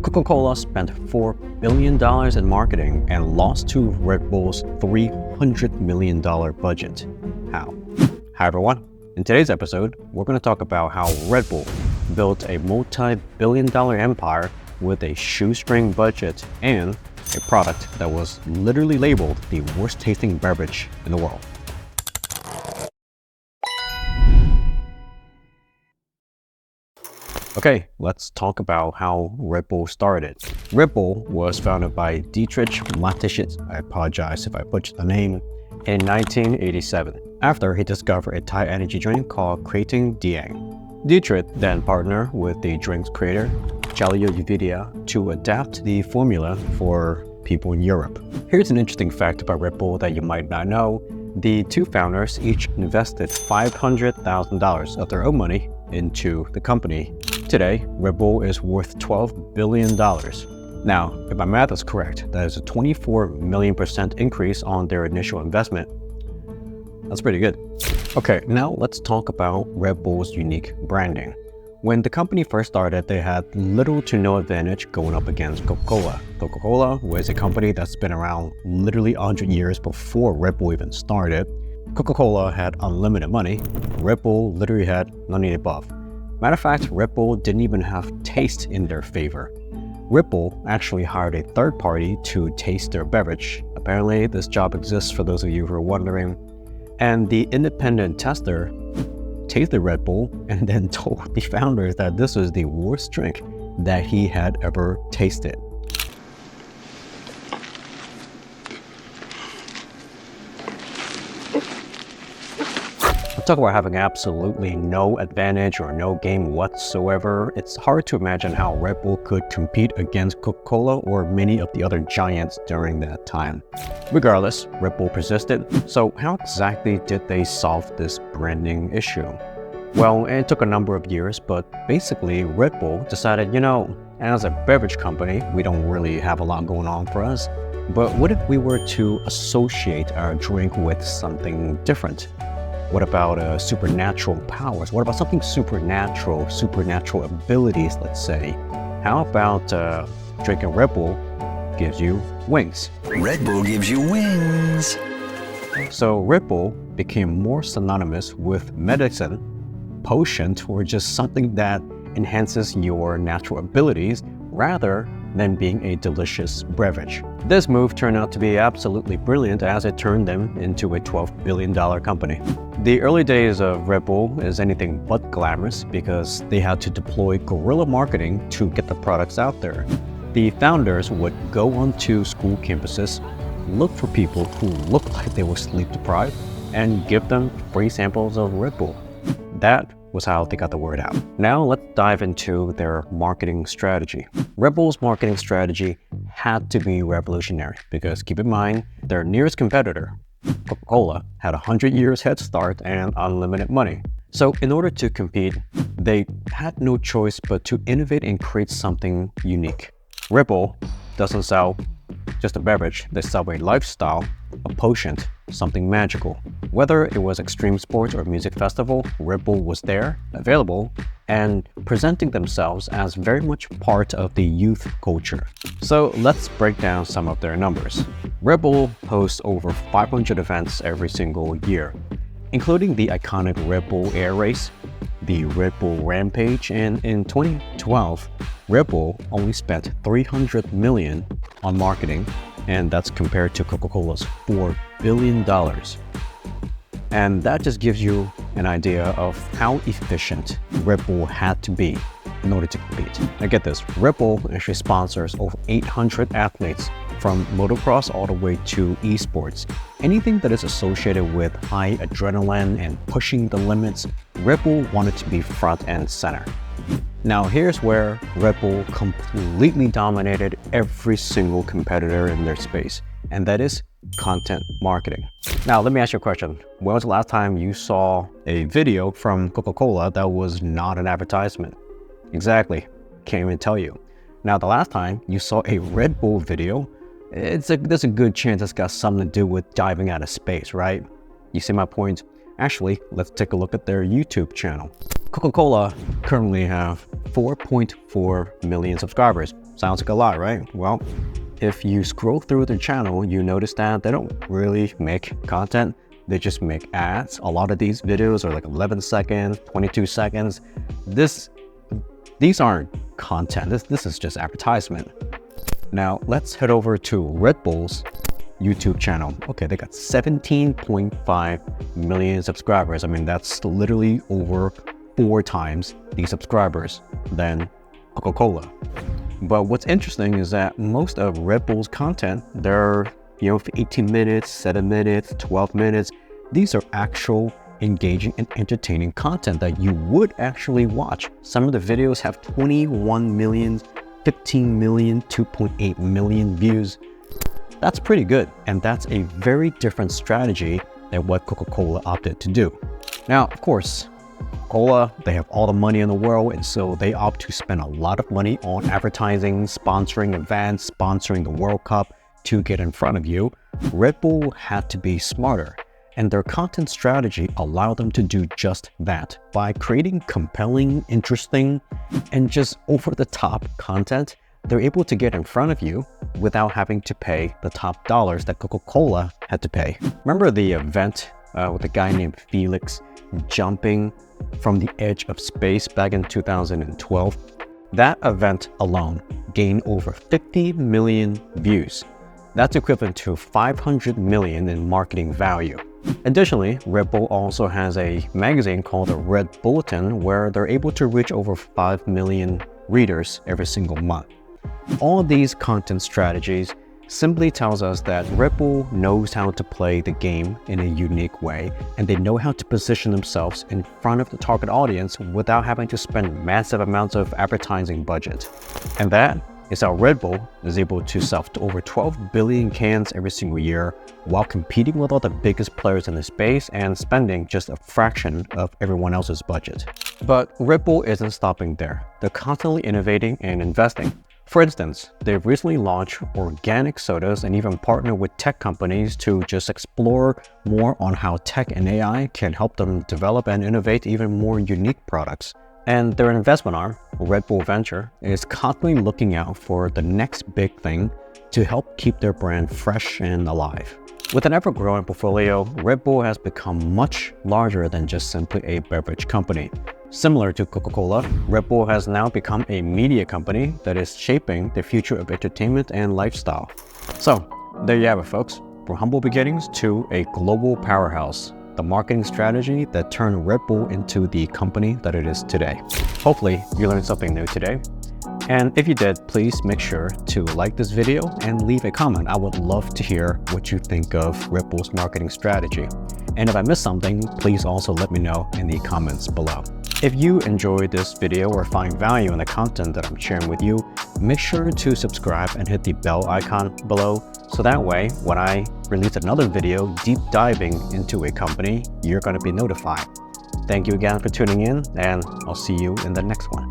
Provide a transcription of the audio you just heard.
Coca-Cola spent $4 billion in marketing and lost to Red Bull's $300 million budget. How? Hi everyone. In today's episode, we're going to talk about how Red Bull built a multi-billion-dollar empire with a shoestring budget and a product that was literally labeled the worst-tasting beverage in the world. Okay, let's talk about how Red Bull started. Red Bull was founded by Dietrich Mateschitz, I apologize if I butchered the name, in 1987, after he discovered a Thai energy drink called Krating Diang. Dietrich then partnered with the drink's creator, Jalil Yuvidia, to adapt the formula for people in Europe. Here's an interesting fact about Red Bull that you might not know. The two founders each invested $500,000 of their own money into the company. Today, Red Bull is worth $12 billion. Now, if my math is correct, that is a 24 million% increase on their initial investment. That's pretty good. Okay, now let's talk about Red Bull's unique branding. When the company first started, they had little to no advantage going up against Coca-Cola. Coca-Cola was a company that's been around literally 100 years before Red Bull even started. Coca-Cola had unlimited money. Red Bull literally had none of the above. Matter of fact, Red Bull didn't even have taste in their favor. Red Bull actually hired a third party to taste their beverage. Apparently, this job exists for those of you who are wondering. And the independent tester tasted Red Bull and then told the founders that this was the worst drink that he had ever tasted. Talk about having absolutely no advantage or no game whatsoever. It's hard to imagine how Red Bull could compete against Coca-Cola or many of the other giants during that time. Regardless, Red Bull persisted. So how exactly did they solve this branding issue? Well, it took a number of years, but basically Red Bull decided, as a beverage company, we don't really have a lot going on for us. But what if we were to associate our drink with something different? What about supernatural powers? What about something supernatural abilities, let's say? How about drinking Red Bull gives you wings? Red Bull gives you wings. So Red Bull became more synonymous with medicine, potion, or just something that enhances your natural abilities rather than being a delicious beverage. This move turned out to be absolutely brilliant as it turned them into a $12 billion company. The early days of Red Bull is anything but glamorous because they had to deploy guerrilla marketing to get the products out there. The founders would go onto school campuses, look for people who looked like they were sleep deprived, and give them free samples of Red Bull. That was how they got the word out. Now let's dive into their marketing strategy. Red Bull's marketing strategy had to be revolutionary because keep in mind, their nearest competitor, Coca-Cola, had 100 years head start and unlimited money. So in order to compete, they had no choice but to innovate and create something unique. Red Bull doesn't sell just a beverage, they sell a lifestyle, a potion, something magical. Whether it was extreme sports or music festival, Red Bull was there, available, and presenting themselves as very much part of the youth culture. So let's break down some of their numbers. Red Bull hosts over 500 events every single year, including the iconic Red Bull Air Race, the Red Bull Rampage, and in 2012, Red Bull only spent $300 million on marketing, and that's compared to Coca-Cola's $4 billion. And that just gives you an idea of how efficient Red Bull had to be in order to compete. Now get this, Red Bull actually sponsors over 800 athletes from motocross all the way to esports. Anything that is associated with high adrenaline and pushing the limits, Red Bull wanted to be front and center. Now here's where Red Bull completely dominated every single competitor in their space, and that is content marketing. Now let me ask you a question. When was the last time you saw a video from Coca-Cola that was not an advertisement? Exactly, can't even tell you. Now the last time you saw a Red Bull video, there's a good chance it's got something to do with diving out of space, right? You see my point? Actually, let's take a look at their YouTube channel. Coca-Cola currently have 4.4 million subscribers. Sounds like a lot, right? Well, if you scroll through their channel, you notice that they don't really make content. They just make ads. A lot of these videos are like 11 seconds, 22 seconds. These aren't content. This is just advertisement. Now, let's head over to Red Bull's YouTube channel. Okay, they got 17.5 million subscribers. I mean, that's literally over 4 times the subscribers than Coca-Cola. But what's interesting is that most of Red Bull's content, they're 18 minutes, 7 minutes, 12 minutes. These are actual engaging and entertaining content that you would actually watch. Some of the videos have 21 million, 15 million, 2.8 million views. That's pretty good, and that's a very different strategy than what Coca-Cola opted to do. Now, of course, Coca-Cola, they have all the money in the world, and so they opt to spend a lot of money on advertising, sponsoring events, sponsoring the World Cup to get in front of you. Red Bull had to be smarter, and their content strategy allowed them to do just that. By creating compelling, interesting, and just over-the-top content, they're able to get in front of you without having to pay the top dollars that Coca-Cola had to pay. Remember the event with a guy named Felix jumping from the edge of space back in 2012? That event alone gained over 50 million views. That's equivalent to 500 million in marketing value. Additionally, Red Bull also has a magazine called the Red Bulletin where they're able to reach over 5 million readers every single month. All these content strategies simply tells us that Red Bull knows how to play the game in a unique way, and they know how to position themselves in front of the target audience without having to spend massive amounts of advertising budget. And that is how Red Bull is able to sell over 12 billion cans every single year while competing with all the biggest players in the space and spending just a fraction of everyone else's budget. But Red Bull isn't stopping there. They're constantly innovating and investing. For instance, they've recently launched organic sodas and even partnered with tech companies to just explore more on how tech and AI can help them develop and innovate even more unique products. And their investment arm, Red Bull Venture, is constantly looking out for the next big thing to help keep their brand fresh and alive. With an ever-growing portfolio, Red Bull has become much larger than just simply a beverage company. Similar to Coca-Cola, Red Bull has now become a media company that is shaping the future of entertainment and lifestyle. So, there you have it, folks. From humble beginnings to a global powerhouse. The marketing strategy that turned Red Bull into the company that it is today. Hopefully, you learned something new today. And if you did, please make sure to like this video and leave a comment. I would love to hear what you think of Red Bull's marketing strategy. And if I missed something, please also let me know in the comments below. If you enjoyed this video or find value in the content that I'm sharing with you, make sure to subscribe and hit the bell icon below, so that way when I release another video deep diving into a company, you're going to be notified. Thank you again for tuning in, and I'll see you in the next one.